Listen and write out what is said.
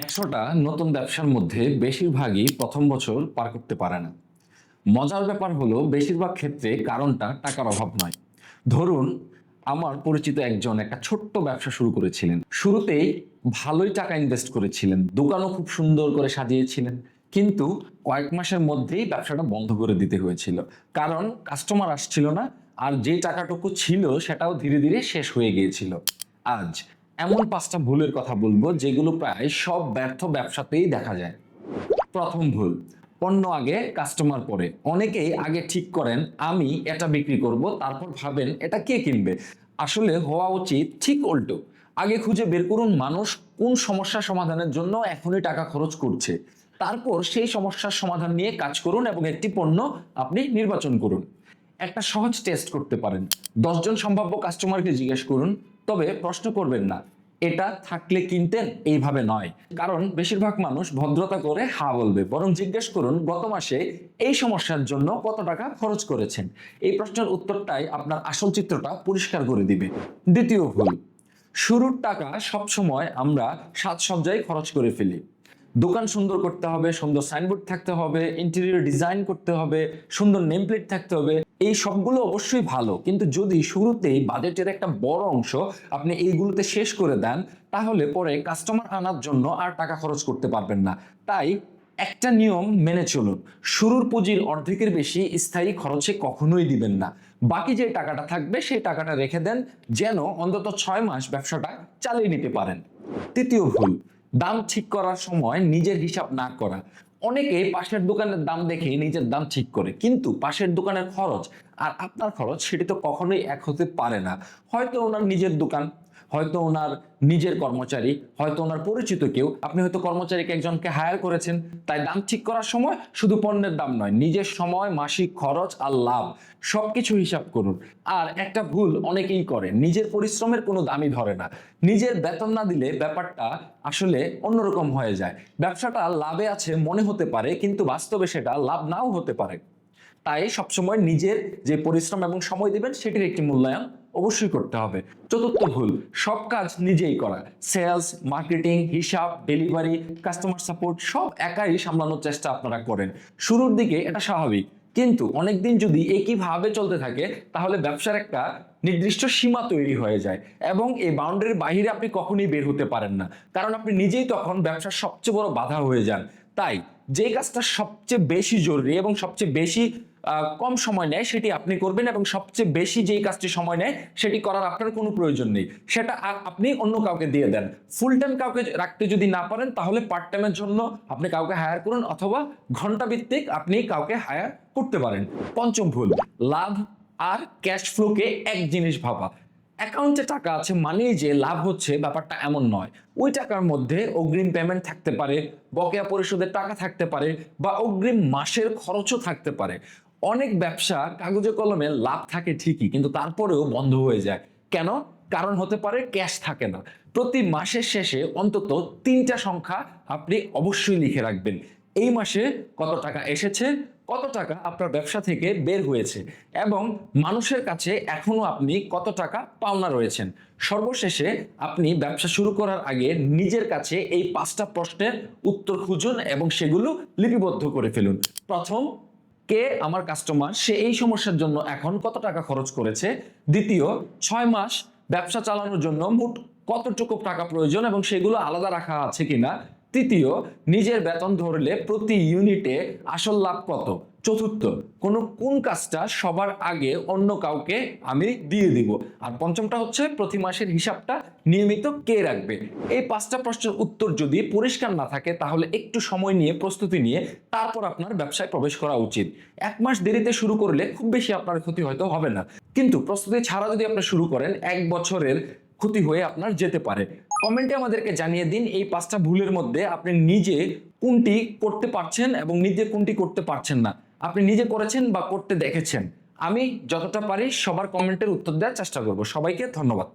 100টা নতুন ব্যবসার মধ্যে বেশিরভাগই প্রথম বছর পার করতে পারে না। মজার ব্যাপার হলো বেশিরভাগ ক্ষেত্রে কারণটা টাকার অভাব নয়। ধরুন, আমার পরিচিত একজন একটা ছোট্ট ব্যবসা শুরু করেছিলেন। শুরুতেই ভালোই টাকা ইনভেস্ট করেছিলেন, দোকানও খুব সুন্দর করে সাজিয়েছিলেন, কিন্তু কয়েক মাসের মধ্যেই ব্যবসাটা বন্ধ করে দিতে হয়েছিল। কারণ কাস্টমার আসছিল না, আর যে টাকাটুকু ছিল সেটাও ধীরে ধীরে শেষ হয়ে গিয়েছিল। আজ এমন 5টা ভুলের কথা বলবো যেগুলো প্রায় সব ব্যর্থ ব্যবসাতেই দেখা যায়। প্রথম ভুল, পণ্য আগে কাস্টমার পরে। অনেকেই আগে ঠিক করেন আমি এটা বিক্রি করব, তারপর ভাবেন এটা কে কিনবে। আসলে হওয়া উচিত ঠিক উল্টো। আগে খুঁজে বের করুন মানুষ কোন সমস্যা সমাধানের জন্য এখনই টাকা খরচ করছে, তারপর সেই সমস্যার সমাধান নিয়ে কাজ করুন এবং একটি পণ্য আপনি নির্বাচন করুন। একটা সহজ টেস্ট করতে পারেন। 10 জন সম্ভাব্য কাস্টমারকে জিজ্ঞেস করুন, তবে প্রশ্ন করবেন না এটা থাকলে কিনতেন, এইভাবে নয়। কারণ বেশিরভাগ মানুষ ভদ্রতা করে হ্যাঁ বলবে, বরং জিজ্ঞেস করুন গত মাসে এই সমস্যার জন্য কত টাকা খরচ করেছেন। এই প্রশ্নের উত্তরটাই আপনার আসল চিত্রটা পরিষ্কার করে দিবে। দ্বিতীয় ভুল, শুরুর টাকা সবসময় আমরা সাজসজ্জায় খরচ করে ফেলি। দোকান সুন্দর করতে হবে, সুন্দর সাইনবোর্ড থাকতে হবে, ইন্টেরিয়র ডিজাইন করতে হবে, সুন্দর নেম প্লেট থাকতে হবে, এই সবগুলো অবশ্যই ভালো, কিন্তু যদি শুরুতেই বাজেটের একটা বড় অংশ আপনি এইগুলোতে শেষ করে দেন, তাহলে পরে কাস্টমার আনার জন্য আর টাকা খরচ করতে পারবেন না। তাই একটা নিয়ম মেনে চলুন, শুরুর পুঁজির অর্ধেকের বেশি স্থায়ী খরচে কখনোই দিবেন না। বাকি যে টাকাটা থাকবে সেই টাকাটা রেখে দেন, যেন অন্তত 6 মাস ব্যবসাটা চালিয়ে নিতে পারেন। তৃতীয় ভুল, দাম ঠিক করার সময় নিজের হিসাব না করা। অনেকে পাশের দোকানের দাম দেখে নিজের দাম ঠিক করে, কিন্তু পাশের দোকানের খরচ আর আপনার খরচ সেটি তো কখনোই এক হতে পারে না। হয়তো ওনার নিজের দোকান, হয়তো ওনার নিজের কর্মচারী, হয়তো ওনার পরিচিত কেউ, আপনি হয়তো কর্মচারীকে একজনকে হায়ার করেছেন। তাই দাম ঠিক করার সময় শুধু পণ্যের দাম নয়, নিজের সময়, মাসিক খরচ আর লাভ সবকিছু হিসাব করুন। আর একটা ভুল অনেকেই করে, নিজের পরিশ্রমের কোনো দামই ধরে না। নিজের বেতন না দিলে ব্যাপারটা আসলে অন্যরকম হয়ে যায়। ব্যবসাটা লাভে আছে মনে হতে পারে, কিন্তু বাস্তবে সেটা লাভ নাও হতে পারে। তাই সবসময় নিজের যে পরিশ্রম এবং সময় দিবেন সেটির একটি মূল্যায়ন অবশ্যই করতে হবে। চতুর্থ ভুল, সব কাজ নিজেই করা। সেলস, মার্কেটিং, হিসাব, ডেলিভারি, কাস্টমার সাপোর্ট সব একাই সামলানোর চেষ্টা আপনারা করেন। শুরুর দিকে এটা স্বাভাবিক, কিন্তু অনেকদিন যদি একইভাবে চলতে থাকে তাহলে ব্যবসার একটা নির্দিষ্ট সীমা তৈরি হয়ে যায়, এবং এই বাউন্ডারির বাইরে আপনি কখনোই বের হতে পারেন না, কারণ আপনি নিজেই তখন ব্যবসার সবচেয়ে বড় বাধা হয়ে যান। তাই যে কাজটা সবচেয়ে বেশি জরুরি এবং সবচেয়ে বেশি কম সময় নেয় সেটি আপনি করবেন, এবং সবচেয়ে বেশি যেই কাজটি সময় নেয় সেটি করার আপনার কোনো প্রয়োজন নেই, সেটা আপনি অন্য কাউকে দিয়ে দেন। ফুল টাইম কাউকে রাখতে যদি না পারেন তাহলে পার্ট টাইমের জন্য আপনি কাউকে হায়ার করুন, অথবা ঘন্টা ভিত্তিক আপনি কাউকে হায়ার করতে পারেন। পঞ্চম ভুল, লাভ আর ক্যাশ ফ্লোকে এক জিনিস ভাবা। অ্যাকাউন্টে টাকা আছে মানেই যে লাভ হচ্ছে, ব্যাপারটা এমন নয়। ওই টাকার মধ্যে অগ্রিম পেমেন্ট থাকতে পারে, বকেয়া পরিশোধের টাকা থাকতে পারে, বা অগ্রিম মাসের খরচও থাকতে পারে। অনেক ব্যবসা কাগজে কলমে লাভ থাকে ঠিকই, কিন্তু তারপরেও বন্ধ হয়ে যায়। কেন? কারণ হতে পারে ক্যাশ থাকে না। প্রতি মাসের শেষে অন্তত 3টা সংখ্যা আপনি অবশ্যই লিখে রাখবেন। এই মাসে কত টাকা এসেছে, কত টাকা আপনার ব্যবসা থেকে বের হয়েছে, এবং মানুষের কাছে এখনো আপনি কত টাকা পাওনা রয়েছেন। সর্বশেষে আপনি ব্যবসা শুরু করার আগে নিজের কাছে এই 5টা প্রশ্নের উত্তর খুঁজুন এবং সেগুলো লিপিবদ্ধ করে ফেলুন। প্রথম, কে আমার কাস্টমার, সে এই সমস্যার জন্য এখন কত টাকা খরচ করেছে। দ্বিতীয়, 6 মাস ব্যবসা চালানোর জন্য মোট কতটুকু টাকা প্রয়োজন এবং সেগুলো আলাদা রাখা আছে কিনা। তৃতীয়, নিজের বেতন ধরলে প্রতি ইউনিটে আসল লাভ কত। চতুর্থ, কোন কাজটা সবার আগে অন্য কাউকে আমি দিয়ে দিব। আর পঞ্চমটা হচ্ছে প্রতি মাসের হিসাবটা নিয়মিত কে রাখবে। এই 5টা প্রশ্নের উত্তর যদি পরিষ্কার না থাকে তাহলে একটু সময় নিয়ে প্রস্তুতি নিয়ে তারপর আপনার ব্যবসায় প্রবেশ করা উচিত। 1 মাস দেরিতে শুরু করলে খুব বেশি আপনার ক্ষতি হয়তো হবে না, কিন্তু প্রস্তুতি ছাড়া যদি আপনি শুরু করেন 1 বছরের ক্ষতি হয়ে আপনার যেতে পারে। কমেন্টে আমাদেরকে জানিয়ে দিন এই 5টা ভুলের মধ্যে আপনি নিজে কোনটি করতে পারছেন এবং নিজে কোনটি করতে পারছেন না, আপনি নিজে করেছেন বা করতে দেখেছেন। আমি যতটা পারি সবার কমেন্টের উত্তর দেওয়ার চেষ্টা করব। সবাইকে ধন্যবাদ।